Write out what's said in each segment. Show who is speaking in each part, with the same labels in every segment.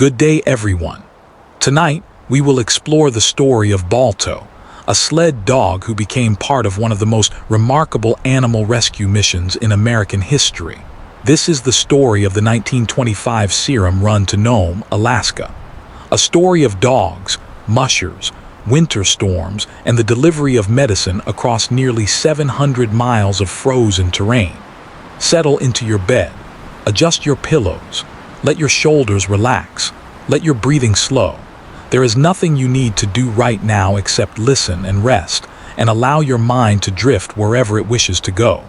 Speaker 1: Good day, everyone. Tonight, we will explore the story of Balto, a sled dog who became part of one of the most remarkable animal rescue missions in American history. This is the story of the 1925 serum run to Nome, Alaska. A story of dogs, mushers, winter storms, and the delivery of medicine across nearly 700 miles of frozen terrain. Settle into your bed. Adjust your pillows. Let your shoulders relax. Let your breathing slow. There is nothing you need to do right now except listen and rest, and allow your mind to drift wherever it wishes to go.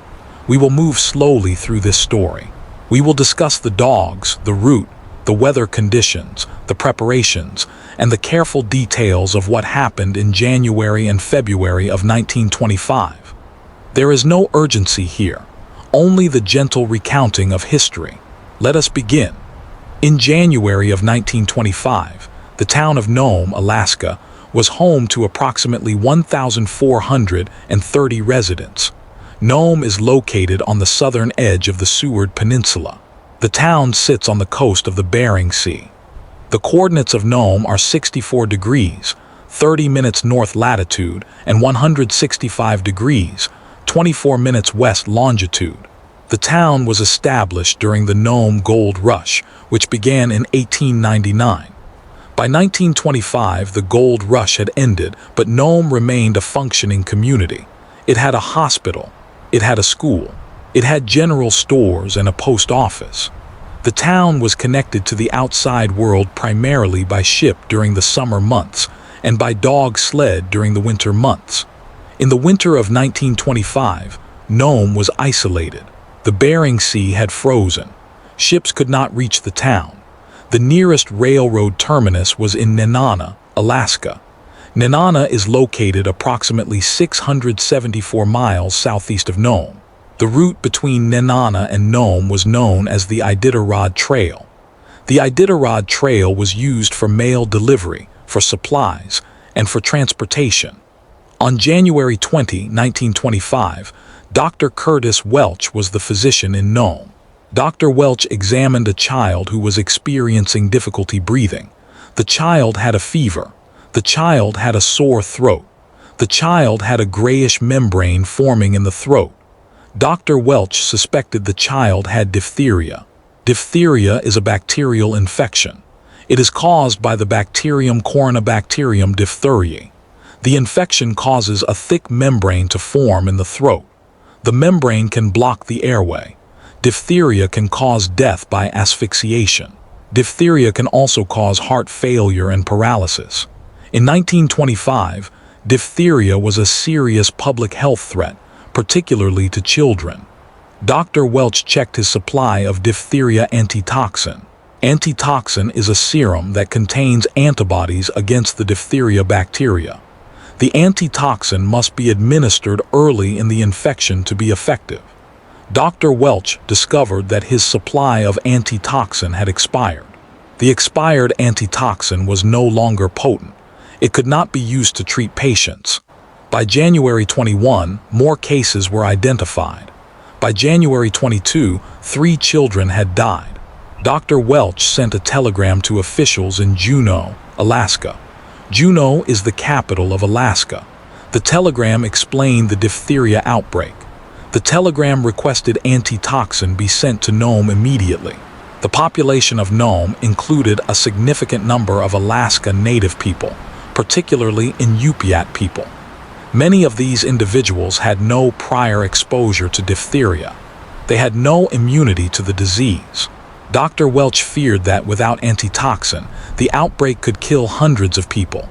Speaker 1: We will move slowly through this story. We will discuss the dogs, the route, the weather conditions, the preparations, and the careful details of what happened in January and February of 1925. There is no urgency here, only the gentle recounting of history. Let us begin. In January of 1925, the town of Nome, Alaska, was home to approximately 1,430 residents. Nome is located on the southern edge of the Seward Peninsula. The town sits on the coast of the Bering Sea. The coordinates of Nome are 64 degrees, 30 minutes north latitude, and 165 degrees, 24 minutes west longitude. The town was established during the Nome Gold Rush, which began in 1899. By 1925, the gold rush had ended, but Nome remained a functioning community. It had a hospital, it had a school, it had general stores and a post office. The town was connected to the outside world primarily by ship during the summer months and by dog sled during the winter months. In the winter of 1925, Nome was isolated. The Bering Sea had frozen. Ships could not reach the town. The nearest railroad terminus was in Nenana, Alaska. Nenana is located approximately 674 miles southeast of Nome. The route between Nenana and Nome was known as the Iditarod Trail. The Iditarod Trail was used for mail delivery, for supplies, and for transportation. On January 20, 1925, Dr. Curtis Welch was the physician in Nome. Dr. Welch examined a child who was experiencing difficulty breathing. The child had a fever. The child had a sore throat. The child had a grayish membrane forming in the throat. Dr. Welch suspected the child had diphtheria. Diphtheria is a bacterial infection. It is caused by the bacterium Corynebacterium diphtheriae. The infection causes a thick membrane to form in the throat. The membrane can block the airway. Diphtheria can cause death by asphyxiation. Diphtheria can also cause heart failure and paralysis. In 1925, diphtheria was a serious public health threat, particularly to children. Dr. Welch checked his supply of diphtheria antitoxin. Antitoxin is a serum that contains antibodies against the diphtheria bacteria. The antitoxin must be administered early in the infection to be effective. Dr. Welch discovered that his supply of antitoxin had expired. The expired antitoxin was no longer potent. It could not be used to treat patients. By January 21, more cases were identified. By January 22, 3 children had died. Dr. Welch sent a telegram to officials in Juneau, Alaska. Juneau is the capital of Alaska. The telegram explained the diphtheria outbreak. The telegram requested antitoxin be sent to Nome immediately. The population of Nome included a significant number of Alaska Native people, particularly Inupiat people. Many of these individuals had no prior exposure to diphtheria. They had no immunity to the disease. Dr. Welch feared that without antitoxin, the outbreak could kill hundreds of people.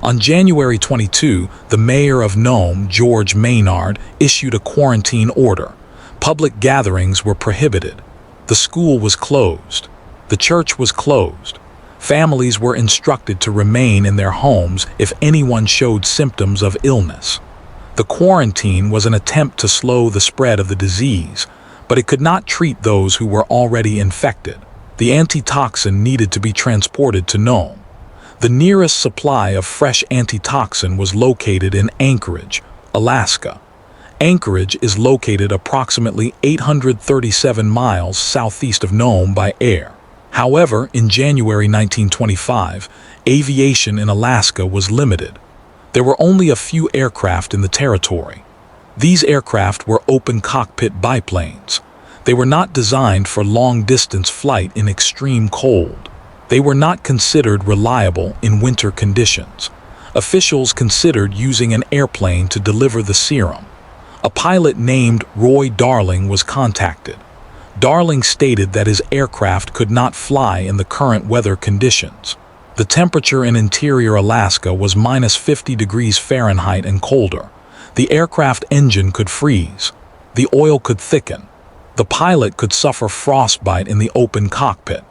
Speaker 1: On January 22, the mayor of Nome, George Maynard, issued a quarantine order. Public gatherings were prohibited. The school was closed. The church was closed. Families were instructed to remain in their homes if anyone showed symptoms of illness. The quarantine was an attempt to slow the spread of the disease, but it could not treat those who were already infected. The antitoxin needed to be transported to Nome. The nearest supply of fresh antitoxin was located in Anchorage, Alaska. Anchorage is located approximately 837 miles southeast of Nome by air. However, in January 1925, aviation in Alaska was limited. There were only a few aircraft in the territory. These aircraft were open cockpit biplanes. They were not designed for long-distance flight in extreme cold. They were not considered reliable in winter conditions. Officials considered using an airplane to deliver the serum. A pilot named Roy Darling was contacted. Darling stated that his aircraft could not fly in the current weather conditions. The temperature in interior Alaska was -50 degrees Fahrenheit and colder. The aircraft engine could freeze. The oil could thicken. The pilot could suffer frostbite in the open cockpit.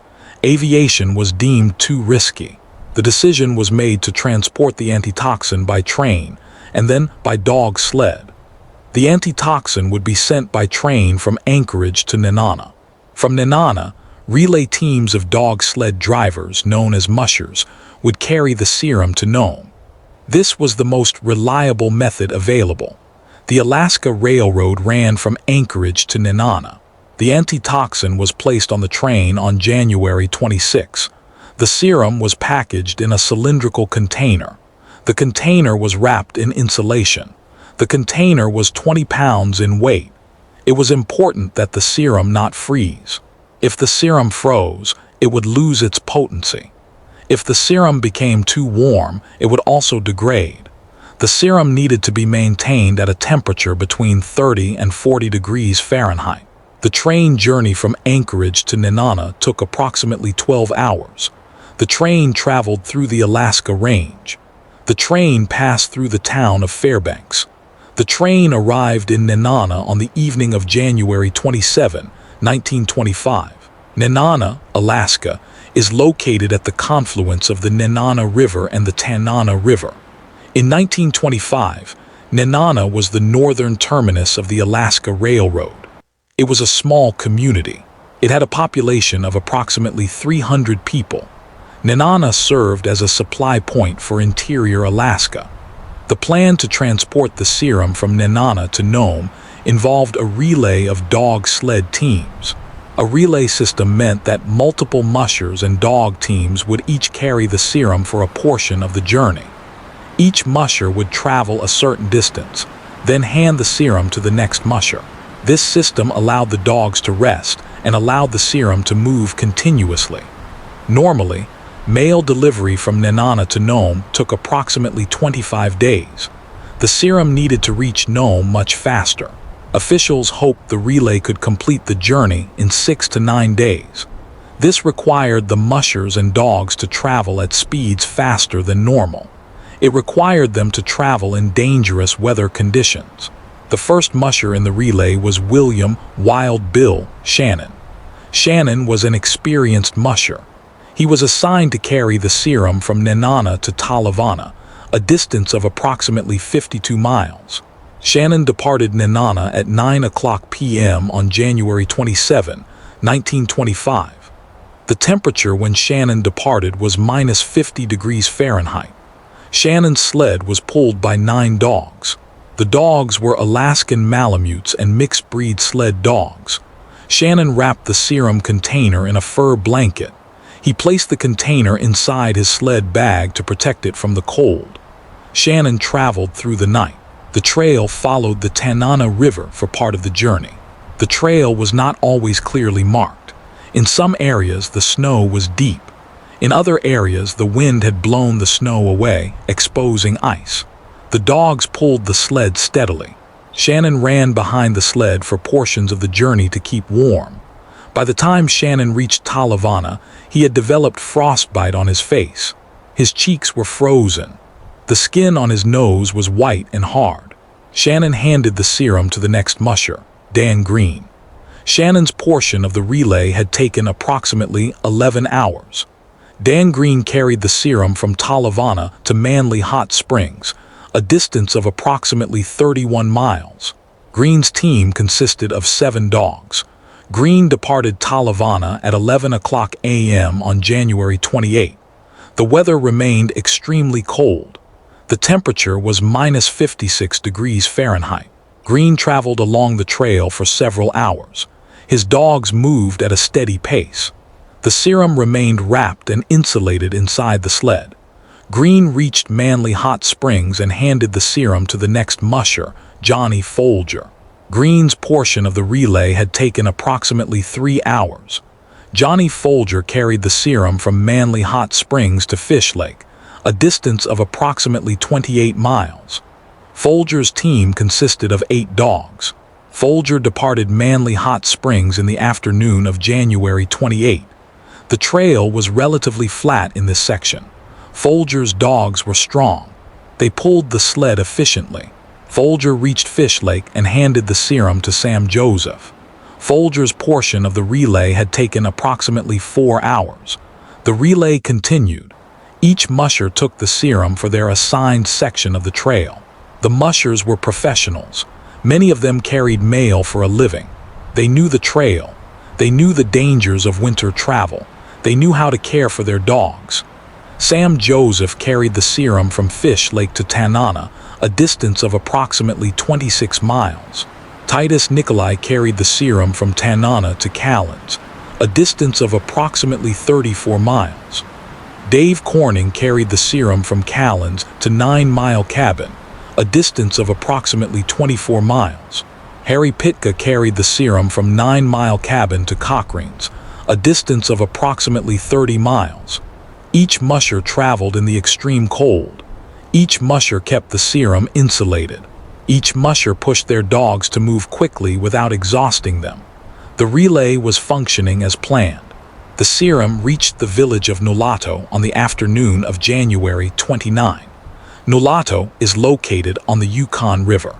Speaker 1: Aviation was deemed too risky. The decision was made to transport the antitoxin by train and then by dog sled. The antitoxin would be sent by train from Anchorage to Nenana. From Nenana, relay teams of dog sled drivers, known as mushers, would carry the serum to Nome. This was the most reliable method available. The Alaska Railroad ran from Anchorage to Nenana. The antitoxin was placed on the train on January 26. The serum was packaged in a cylindrical container. The container was wrapped in insulation. The container was 20 pounds in weight. It was important that the serum not freeze. If the serum froze, it would lose its potency. If the serum became too warm, it would also degrade. The serum needed to be maintained at a temperature between 30 and 40 degrees Fahrenheit. The train journey from Anchorage to Nenana took approximately 12 hours. The train traveled through the Alaska Range. The train passed through the town of Fairbanks. The train arrived in Nenana on the evening of January 27, 1925. Nenana, Alaska, is located at the confluence of the Nenana River and the Tanana River. In 1925, Nenana was the northern terminus of the Alaska Railroad. It was a small community. It had a population of approximately 300 people. Nenana served as a supply point for interior Alaska. The plan to transport the serum from Nenana to Nome involved a relay of dog sled teams. A relay system meant that multiple mushers and dog teams would each carry the serum for a portion of the journey. Each musher would travel a certain distance, then hand the serum to the next musher. This system allowed the dogs to rest and allowed the serum to move continuously. Normally, mail delivery from Nenana to Nome took approximately 25 days. The serum needed to reach Nome much faster. Officials hoped the relay could complete the journey in 6 to 9 days. This required the mushers and dogs to travel at speeds faster than normal. It required them to travel in dangerous weather conditions. The first musher in the relay was William "Wild Bill" Shannon. Shannon was an experienced musher. He was assigned to carry the serum from Nenana to Talavana, a distance of approximately 52 miles. Shannon departed Nenana at 9:00 p.m. on January 27, 1925. The temperature when Shannon departed was -50 degrees Fahrenheit. Shannon's sled was pulled by 9 dogs. The dogs were Alaskan Malamutes and mixed-breed sled dogs. Shannon wrapped the serum container in a fur blanket. He placed the container inside his sled bag to protect it from the cold. Shannon traveled through the night. The trail followed the Tanana River for part of the journey. The trail was not always clearly marked. In some areas, the snow was deep. In other areas, the wind had blown the snow away, exposing ice. The dogs pulled the sled steadily. Shannon ran behind the sled for portions of the journey to keep warm. By the time Shannon reached Talavana, he had developed frostbite on his face. His cheeks were frozen. The skin on his nose was white and hard. Shannon handed the serum to the next musher, Dan Green. Shannon's portion of the relay had taken approximately 11 hours. Dan Green carried the serum from Talavana to Manly Hot Springs, a distance of approximately 31 miles. Green's team consisted of 7 dogs. Green departed Talavana at 11:00 a.m. on January 28. The weather remained extremely cold. The temperature was -56 degrees Fahrenheit. Green traveled along the trail for several hours. His dogs moved at a steady pace. The serum remained wrapped and insulated inside the sled. Green reached Manly Hot Springs and handed the serum to the next musher, Johnny Folger. Green's portion of the relay had taken approximately 3 hours. Johnny Folger carried the serum from Manly Hot Springs to Fish Lake, a distance of approximately 28 miles. Folger's team consisted of 8 dogs. Folger departed Manly Hot Springs in the afternoon of January 28. The trail was relatively flat in this section. Folger's dogs were strong. They pulled the sled efficiently. Folger reached Fish Lake and handed the serum to Sam Joseph. Folger's portion of the relay had taken approximately 4 hours. The relay continued. Each musher took the serum for their assigned section of the trail. The mushers were professionals. Many of them carried mail for a living. They knew the trail. They knew the dangers of winter travel. They knew how to care for their dogs. Sam Joseph carried the serum from Fish Lake to Tanana, a distance of approximately 26 miles. Titus Nikolai carried the serum from Tanana to Callens, a distance of approximately 34 miles. Dave Corning carried the serum from Callens to 9 Mile Cabin, a distance of approximately 24 miles. Harry Pitka carried the serum from 9 Mile Cabin to Cochrane's, a distance of approximately 30 miles. Each musher traveled in the extreme cold. Each musher kept the serum insulated. Each musher pushed their dogs to move quickly without exhausting them. The relay was functioning as planned. The serum reached the village of Nulato on the afternoon of January 29. Nulato is located on the Yukon River.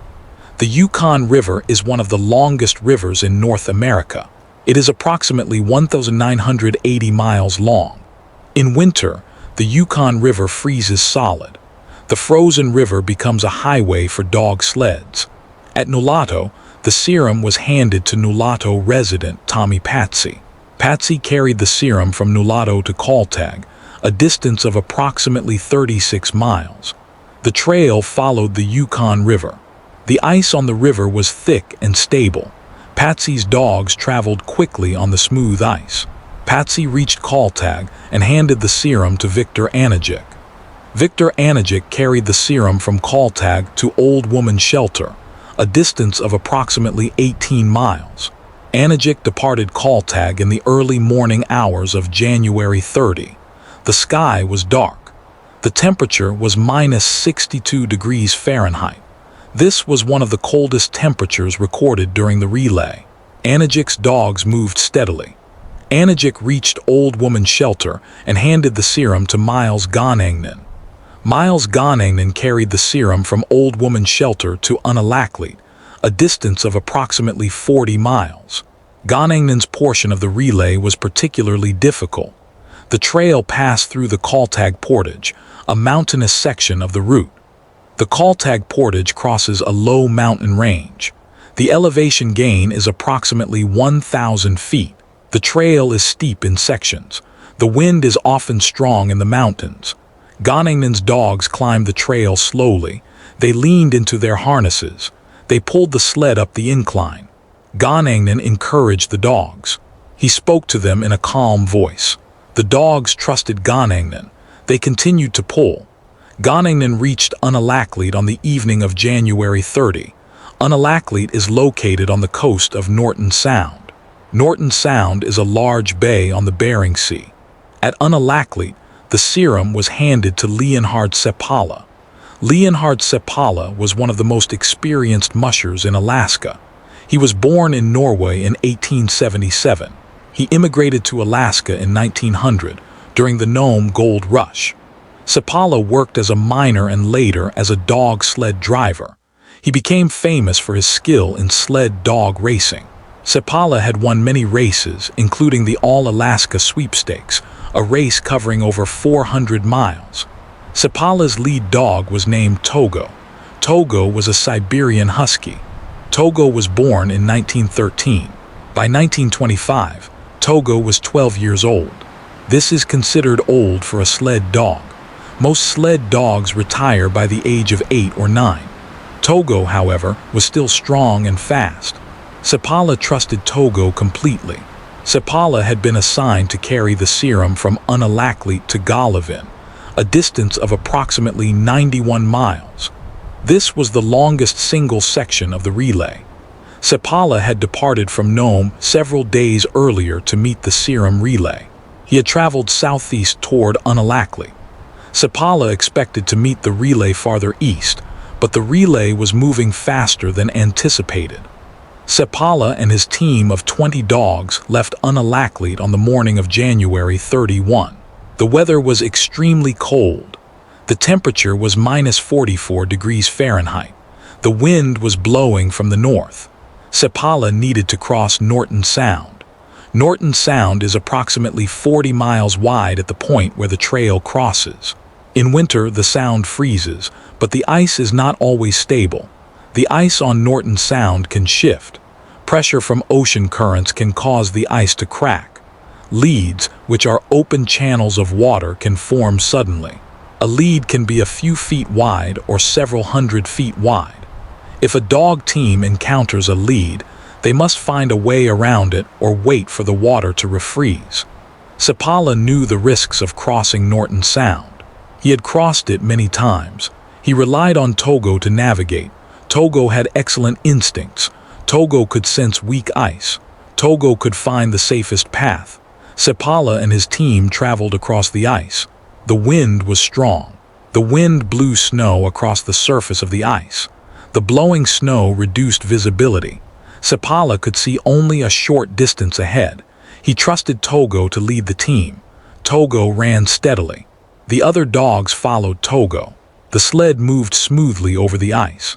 Speaker 1: The Yukon River is one of the longest rivers in North America. It is approximately 1,980 miles long. In winter, the Yukon River freezes solid. The frozen river becomes a highway for dog sleds. At Nulato, the serum was handed to Nulato resident Tommy Patsy. Patsy carried the serum from Nulato to Kaltag, a distance of approximately 36 miles. The trail followed the Yukon River. The ice on the river was thick and stable. Patsy's dogs traveled quickly on the smooth ice. Patsy reached Kaltag and handed the serum to Victor Anajic. Victor Anajic carried the serum from Kaltag to Old Woman Shelter, a distance of approximately 18 miles. Anajic departed Kaltag in the early morning hours of January 30. The sky was dark. The temperature was minus 62 degrees Fahrenheit. This was one of the coldest temperatures recorded during the relay. Anajic's dogs moved steadily. Anajic reached Old Woman Shelter and handed the serum to Miles Ganangnan. Miles Ganangnan carried the serum from Old Woman Shelter to Unalakleet, a distance of approximately 40 miles. Ganangnan's portion of the relay was particularly difficult. The trail passed through the Kaltag Portage, a mountainous section of the route. The Kaltag Portage crosses a low mountain range. The elevation gain is approximately 1,000 feet. The trail is steep in sections. The wind is often strong in the mountains. Ganangnan's dogs climbed the trail slowly. They leaned into their harnesses. They pulled the sled up the incline. Ganangnan encouraged the dogs. He spoke to them in a calm voice. The dogs trusted Ganangnan. They continued to pull. Ganangnan reached Unalakleet on the evening of January 30. Unalakleet is located on the coast of Norton Sound. Norton Sound is a large bay on the Bering Sea. At Unalakleet, the serum was handed to Leonhard Sepala. Leonhard Sepala was one of the most experienced mushers in Alaska. He was born in Norway in 1877. He immigrated to Alaska in 1900 during the Nome Gold Rush. Sepala worked as a miner and later as a dog sled driver. He became famous for his skill in sled dog racing. Sepala had won many races, including the All-Alaska Sweepstakes, a race covering over 400 miles. Sepala's lead dog was named Togo. Togo was a Siberian husky. Togo was born in 1913. By 1925, Togo was 12 years old. This is considered old for a sled dog. Most sled dogs retire by the age of 8 or 9. Togo, however, was still strong and fast. Sepala trusted Togo completely. Sepala had been assigned to carry the serum from Unalakleet to Golovin, a distance of approximately 91 miles. This was the longest single section of the relay. Sepala had departed from Nome several days earlier to meet the serum relay. He had traveled southeast toward Unalakleet. Sepala expected to meet the relay farther east, but the relay was moving faster than anticipated. Sepala and his team of 20 dogs left Unalakleet on the morning of January 31. The weather was extremely cold. The temperature was -44 degrees Fahrenheit. The wind was blowing from the north. Sepala needed to cross Norton Sound. Norton Sound is approximately 40 miles wide at the point where the trail crosses. In winter, the sound freezes, but the ice is not always stable. The ice on Norton Sound can shift. Pressure from ocean currents can cause the ice to crack. Leads, which are open channels of water, can form suddenly. A lead can be a few feet wide or several hundred feet wide. If a dog team encounters a lead, they must find a way around it or wait for the water to refreeze. Sepala knew the risks of crossing Norton Sound. He had crossed it many times. He relied on Togo to navigate. Togo had excellent instincts. Togo could sense weak ice. Togo could find the safest path. Sepala and his team traveled across the ice. The wind was strong. The wind blew snow across the surface of the ice. The blowing snow reduced visibility. Sepala could see only a short distance ahead. He trusted Togo to lead the team. Togo ran steadily. The other dogs followed Togo. The sled moved smoothly over the ice.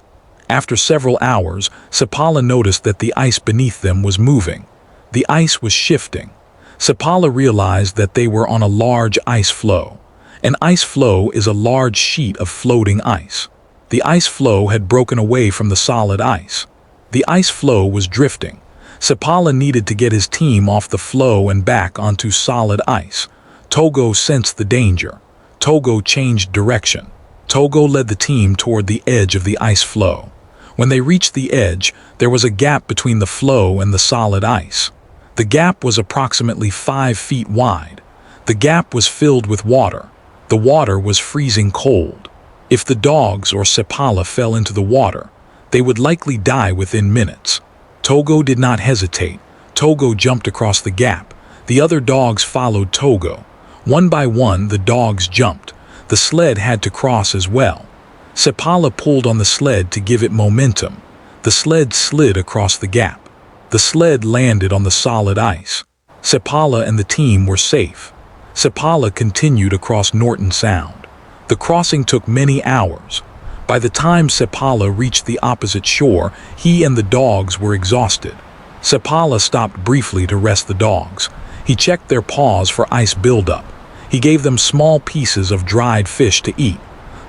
Speaker 1: After several hours, Sepala noticed that the ice beneath them was moving. The ice was shifting. Sepala realized that they were on a large ice floe. An ice floe is a large sheet of floating ice. The ice floe had broken away from the solid ice. The ice floe was drifting. Sepala needed to get his team off the floe and back onto solid ice. Togo sensed the danger. Togo changed direction. Togo led the team toward the edge of the ice floe. When they reached the edge, there was a gap between the floe and the solid ice. The gap was approximately 5 feet wide. The gap was filled with water. The water was freezing cold. If the dogs or Sepala fell into the water, they would likely die within minutes. Togo did not hesitate. Togo jumped across the gap. The other dogs followed Togo. One by one, the dogs jumped. The sled had to cross as well. Sepala pulled on the sled to give it momentum. The sled slid across the gap. The sled landed on the solid ice. Sepala and the team were safe. Sepala continued across Norton Sound. The crossing took many hours. By the time Sepala reached the opposite shore, he and the dogs were exhausted. Sepala stopped briefly to rest the dogs. He checked their paws for ice buildup. He gave them small pieces of dried fish to eat.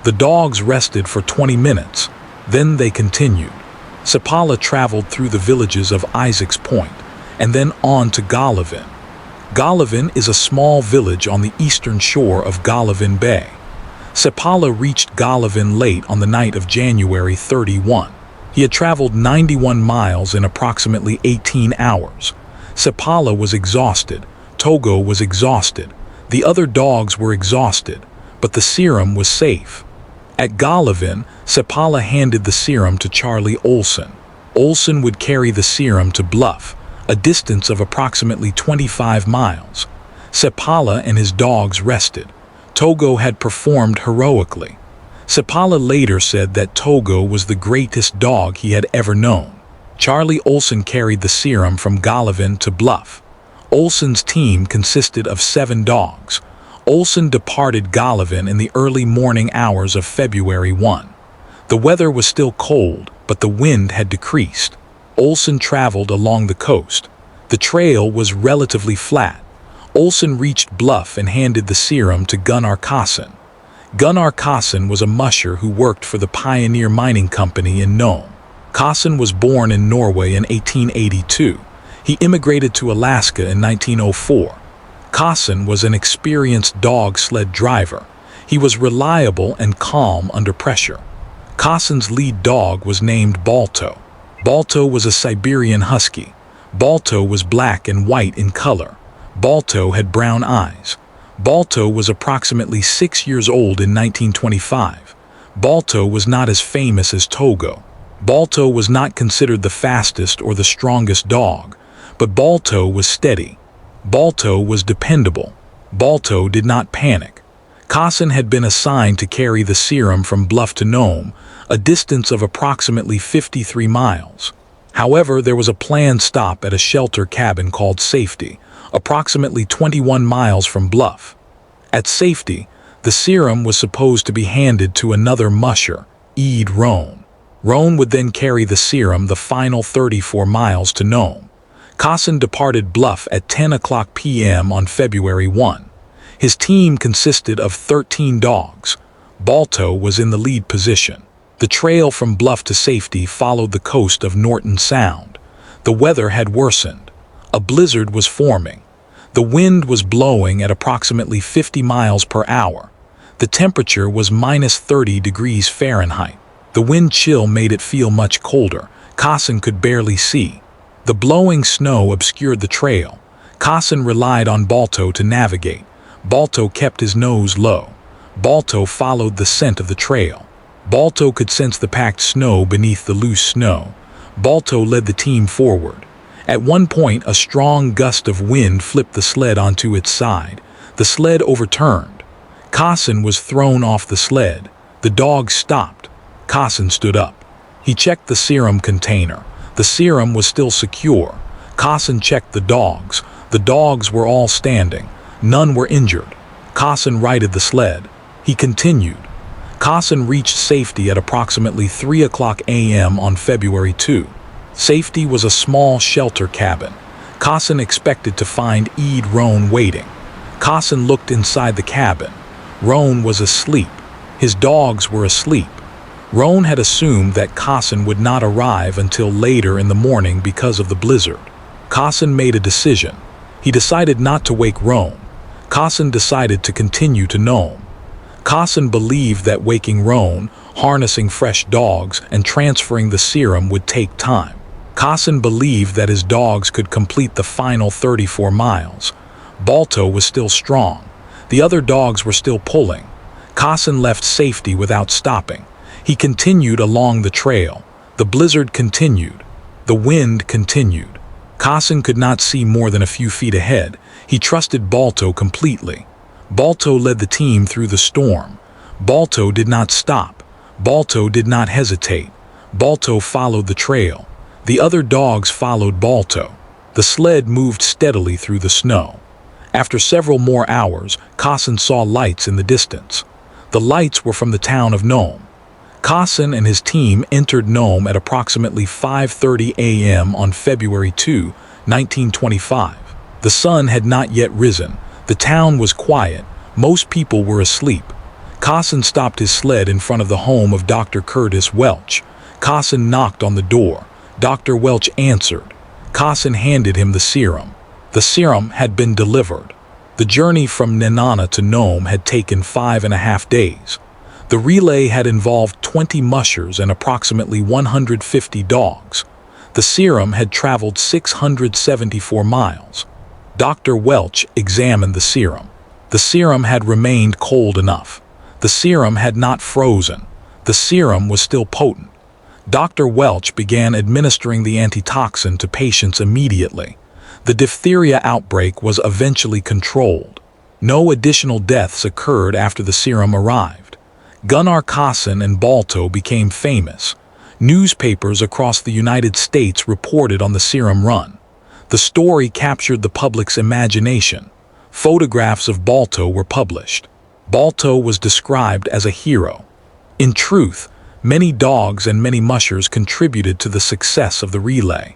Speaker 1: The dogs rested for 20 minutes. Then they continued. Sepala traveled through the villages of Isaac's Point and then on to Golovin. Golovin is a small village on the eastern shore of Golovin Bay. Sepala reached Golovin late on the night of January 31. He had traveled 91 miles in approximately 18 hours. Sepala was exhausted. Togo was exhausted. The other dogs were exhausted, but the serum was safe. At Golovin, Sepala handed the serum to Charlie Olson. Olson would carry the serum to Bluff, a distance of approximately 25 miles. Sepala and his dogs rested. Togo had performed heroically. Sepala later said that Togo was the greatest dog he had ever known. Charlie Olson carried the serum from Golovin to Bluff. Olson's team consisted of 7 dogs. Olson departed Golovin in the early morning hours of February 1. The weather was still cold, but the wind had decreased. Olson traveled along the coast. The trail was relatively flat. Olson reached Bluff and handed the serum to Gunnar Kasson. Gunnar Kasson was a musher who worked for the Pioneer Mining Company in Nome. Kasson was born in Norway in 1882. He immigrated to Alaska in 1904. Kasson was an experienced dog sled driver. He was reliable and calm under pressure. Kasson's lead dog was named Balto. Balto was a Siberian husky. Balto was black and white in color. Balto had brown eyes. Balto was approximately 6 years old in 1925. Balto was not as famous as Togo. Balto was not considered the fastest or the strongest dog, but Balto was steady. Balto was dependable. Balto did not panic. Kassan had been assigned to carry the serum from Bluff to Nome, a distance of approximately 53 miles. However, there was a planned stop at a shelter cabin called Safety, approximately 21 miles from Bluff. At Safety, the serum was supposed to be handed to another musher, Eid Roan. Roan would then carry the serum the final 34 miles to Nome. Kassan departed Bluff at 10 o'clock p.m. on February 1. His team consisted of 13 dogs. Balto was in the lead position. The trail from Bluff to Safety followed the coast of Norton Sound. The weather had worsened. A blizzard was forming. The wind was blowing at approximately 50 miles per hour. The temperature was minus 30 degrees Fahrenheit. The wind chill made it feel much colder. Kassan could barely see. The blowing snow obscured the trail. Kassan relied on Balto to navigate. Balto kept his nose low. Balto followed the scent of the trail. Balto could sense the packed snow beneath the loose snow. Balto led the team forward. At one point, a strong gust of wind flipped the sled onto its side. The sled overturned. Kassan was thrown off the sled. The dogs stopped. Kassan stood up. He checked the serum container. The serum was still secure. Kassan checked the dogs. The dogs were all standing. None were injured. Kassan righted the sled. He continued. Kassan reached Safety at approximately 3 o'clock a.m. on February 2. Safety was a small shelter cabin. Kassan expected to find Eid Roan waiting. Kassan looked inside the cabin. Roan was asleep. His dogs were asleep. Roan had assumed that Kassan would not arrive until later in the morning because of the blizzard. Kassan made a decision. He decided not to wake Roan. Kassan decided to continue to Nome. Kassan believed that waking Roan, harnessing fresh dogs, and transferring the serum would take time. Kassan believed that his dogs could complete the final 34 miles. Balto was still strong. The other dogs were still pulling. Kassan left Safety without stopping. He continued along the trail. The blizzard continued. The wind continued. Kassan could not see more than a few feet ahead. He trusted Balto completely. Balto led the team through the storm. Balto did not stop. Balto did not hesitate. Balto followed the trail. The other dogs followed Balto. The sled moved steadily through the snow. After several more hours, Kassan saw lights in the distance. The lights were from the town of Nome. Kassan and his team entered Nome at approximately 5:30 a.m. on February 2, 1925. The sun had not yet risen. The town was quiet. Most people were asleep. Kassan stopped his sled in front of the home of Dr. Curtis Welch. Kassan knocked on the door. Dr. Welch answered. Kassan handed him the serum. The serum had been delivered. The journey from Nenana to Nome had taken 5.5 days. The relay had involved 20 mushers and approximately 150 dogs. The serum had traveled 674 miles. Dr. Welch examined the serum. The serum had remained cold enough. The serum had not frozen. The serum was still potent. Dr. Welch began administering the antitoxin to patients immediately. The diphtheria outbreak was eventually controlled. No additional deaths occurred after the serum arrived. Gunnar Kassan and Balto became famous. Newspapers across the United States reported on the serum run. The story captured the public's imagination. Photographs of Balto were published. Balto was described as a hero. In truth, many dogs and many mushers contributed to the success of the relay.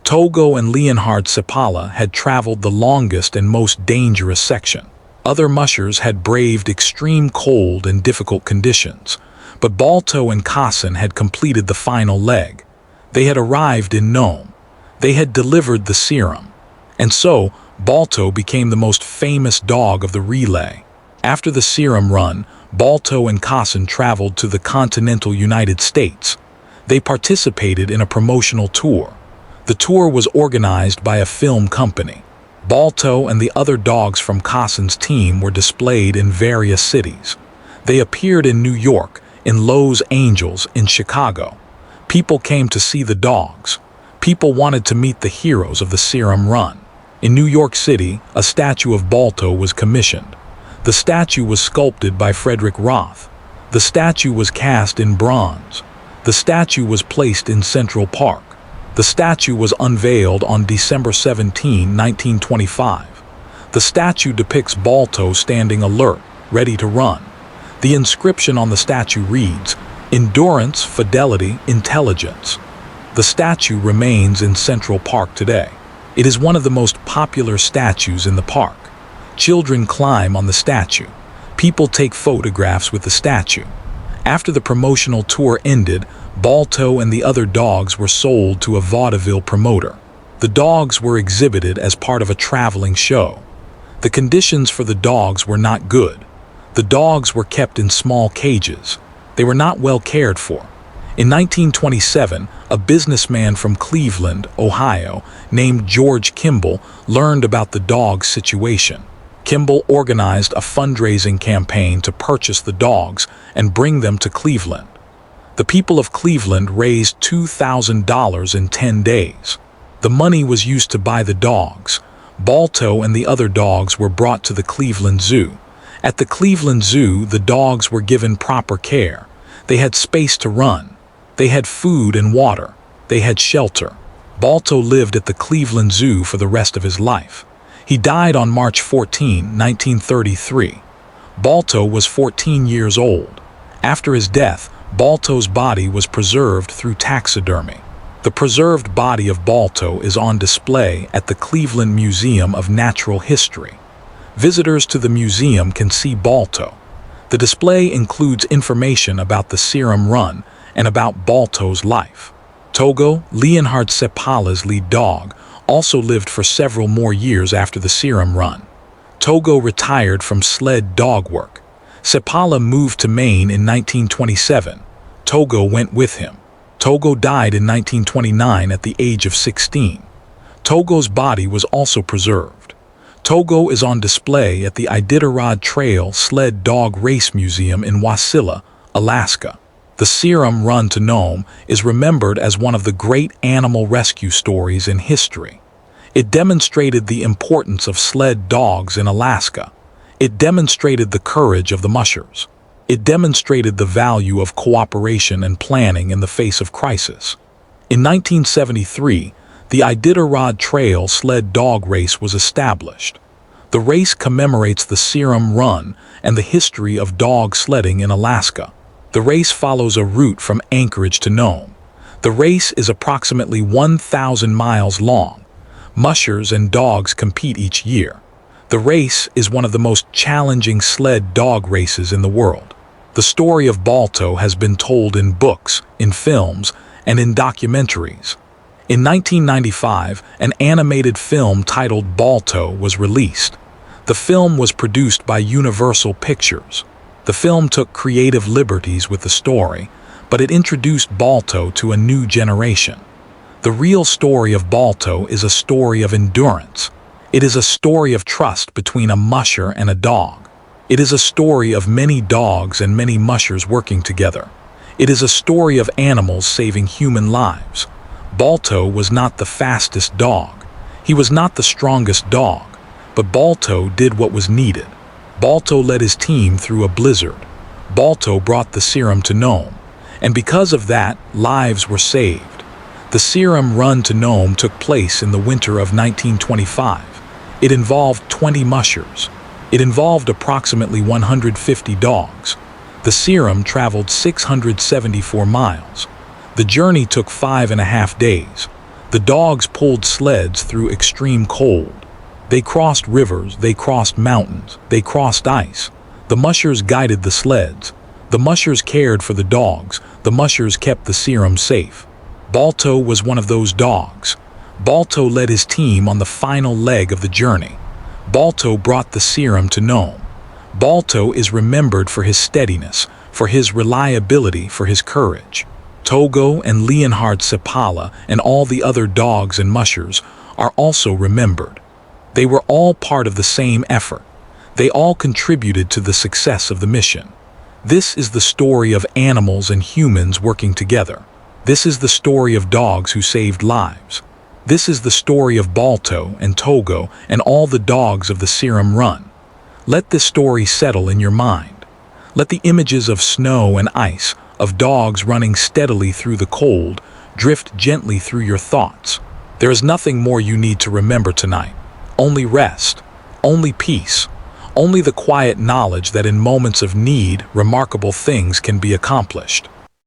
Speaker 1: Togo and Leonhard Sepala had traveled the longest and most dangerous section. Other mushers had braved extreme cold and difficult conditions, but Balto and Kassan had completed the final leg. They had arrived in Nome. They had delivered the serum. And so, Balto became the most famous dog of the relay. After the serum run, Balto and Kassan traveled to the continental United States. They participated in a promotional tour. The tour was organized by a film company. Balto and the other dogs from Cassin's team were displayed in various cities. They appeared in New York, in Los Angeles, in Chicago. People came to see the dogs. People wanted to meet the heroes of the Serum Run. In New York City, a statue of Balto was commissioned. The statue was sculpted by Frederick Roth. The statue was cast in bronze. The statue was placed in Central Park. The statue was unveiled on December 17, 1925. The statue depicts Balto standing alert, ready to run. The inscription on the statue reads, "Endurance, fidelity, intelligence." The statue remains in Central Park today. It is one of the most popular statues in the park. Children climb on the statue. People take photographs with the statue. After the promotional tour ended, Balto and the other dogs were sold to a vaudeville promoter. The dogs were exhibited as part of a traveling show. The conditions for the dogs were not good. The dogs were kept in small cages. They were not well cared for. In 1927, a businessman from Cleveland, Ohio, named George Kimball, learned about the dogs' situation. Kimball organized a fundraising campaign to purchase the dogs and bring them to Cleveland. The people of Cleveland raised $2,000 in 10 days. The money was used to buy the dogs. Balto and the other dogs were brought to the Cleveland Zoo. At the Cleveland Zoo, the dogs were given proper care. They had space to run. They had food and water. They had shelter. Balto lived at the Cleveland Zoo for the rest of his life. He died on March 14, 1933. Balto was 14 years old. After his death, Balto's body was preserved through taxidermy. The preserved body of Balto is on display at the Cleveland Museum of Natural History. Visitors to the museum can see Balto. The display includes information about the Serum Run and about Balto's life. Togo, Leonhard Seppala's lead dog, also lived for several more years after the Serum Run. Togo retired from sled dog work. Seppala moved to Maine in 1927. Togo went with him. Togo died in 1929 at the age of 16. Togo's body was also preserved. Togo is on display at the Iditarod Trail Sled Dog Race Museum in Wasilla, Alaska. The Serum Run to Nome is remembered as one of the great animal rescue stories in history. It demonstrated the importance of sled dogs in Alaska. It demonstrated the courage of the mushers. It demonstrated the value of cooperation and planning in the face of crisis. In 1973, the Iditarod Trail Sled Dog Race was established. The race commemorates the Serum Run and the history of dog sledding in Alaska. The race follows a route from Anchorage to Nome. The race is approximately 1,000 miles long. Mushers and dogs compete each year. The race is one of the most challenging sled dog races in the world. The story of Balto has been told in books, in films, and in documentaries. In 1995, an animated film titled Balto was released. The film was produced by Universal Pictures. The film took creative liberties with the story, but it introduced Balto to a new generation. The real story of Balto is a story of endurance. It is a story of trust between a musher and a dog. It is a story of many dogs and many mushers working together. It is a story of animals saving human lives. Balto was not the fastest dog. He was not the strongest dog, but Balto did what was needed. Balto led his team through a blizzard. Balto brought the Serum to Nome, and because of that, lives were saved. The Serum Run to Nome took place in the winter of 1925. It involved 20 mushers. It involved approximately 150 dogs. The Serum traveled 674 miles. The journey took 5.5 days. The dogs pulled sleds through extreme cold. They crossed rivers, they crossed mountains, they crossed ice. The mushers guided the sleds. The mushers cared for the dogs. The mushers kept the Serum safe. Balto was one of those dogs. Balto led his team on the final leg of the journey. Balto brought the Serum to Nome. Balto is remembered for his steadiness, for his reliability, for his courage. Togo and Leonhard Sepala and all the other dogs and mushers are also remembered. They were all part of the same effort. They all contributed to the success of the mission. This is the story of animals and humans working together. This is the story of dogs who saved lives. This is the story of Balto and Togo and all the dogs of the Serum Run. Let this story settle in your mind. Let the images of snow and ice, of dogs running steadily through the cold, drift gently through your thoughts. There is nothing more you need to remember tonight. Only rest, only peace, only the quiet knowledge that in moments of need, remarkable things can be accomplished.